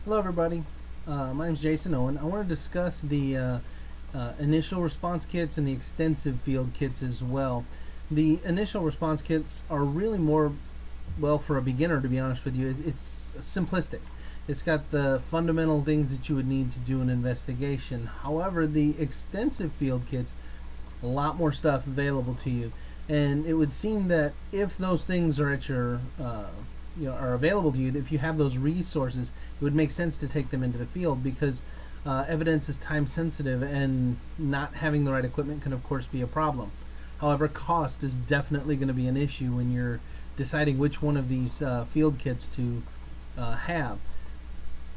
Hello everybody, my name is Jason Owen. I want to discuss the initial response kits and the extensive field kits as well. The initial response kits are really more, well, for a beginner, to be honest with you. It's simplistic. It's got the fundamental things that you would need to do an investigation. However, the extensive field kits, a lot more stuff available to you. And it would seem that if those things are at your are available to you, if you have those resources, it would make sense to take them into the field, because evidence is time sensitive, and not having the right equipment can of course be a problem. However, cost is definitely going to be an issue when you're deciding which one of these field kits to have.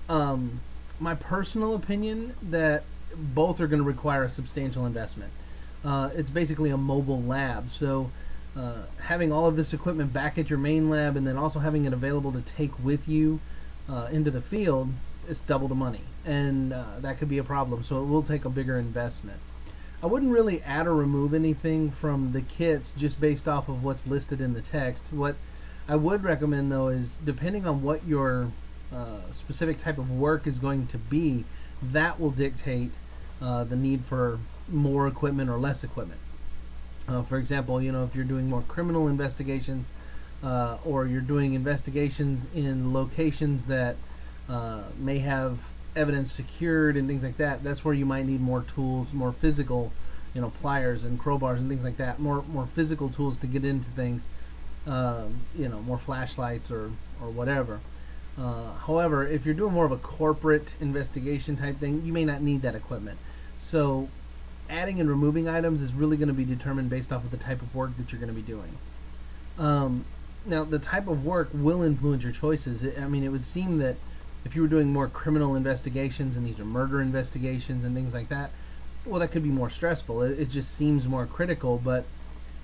My personal opinion that both are going to require a substantial investment. It's basically a mobile lab, so having all of this equipment back at your main lab and then also having it available to take with you into the field, it's double the money, and that could be a problem, so it will take a bigger investment. I wouldn't really add or remove anything from the kits just based off of what's listed in the text. What I would recommend, though, is depending on what your specific type of work is going to be, that will dictate the need for more equipment or less equipment. For example, if you're doing more criminal investigations, or you're doing investigations in locations that may have evidence secured and things like that, that's where you might need more tools, more physical, pliers and crowbars and things like that, more physical tools to get into things, more flashlights or whatever. However, if you're doing more of a corporate investigation type thing, you may not need that equipment. So adding and removing items is really going to be determined based off of the type of work that you're going to be doing. Now, the type of work will influence your choices. It would seem that if you were doing more criminal investigations, and these are murder investigations and things like that, well, that could be more stressful. It just seems more critical, but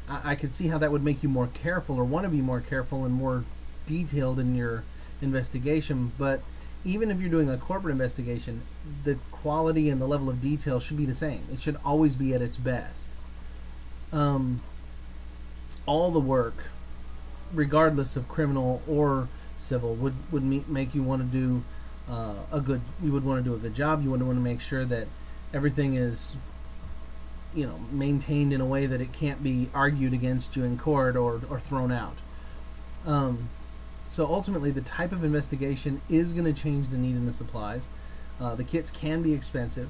I could see how that would make you more careful, or want to be more careful and more detailed in your investigation. But even if you're doing a corporate investigation, the quality and the level of detail should be the same. It should always be at its best. All the work, regardless of criminal or civil, would make you want to do you would want to do a good job. You would want to make sure that everything is maintained in a way that it can't be argued against you in court or thrown out. So ultimately, the type of investigation is going to change the need in the supplies. The kits can be expensive,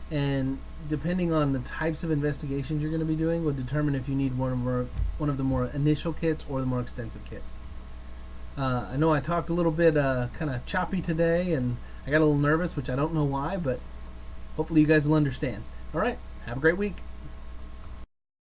and depending on the types of investigations you're going to be doing would determine if you need one of the more initial kits or the more extensive kits. I know I talked a little bit kind of choppy today, and I got a little nervous, which I don't know why, but hopefully you guys will understand. All right, have a great week.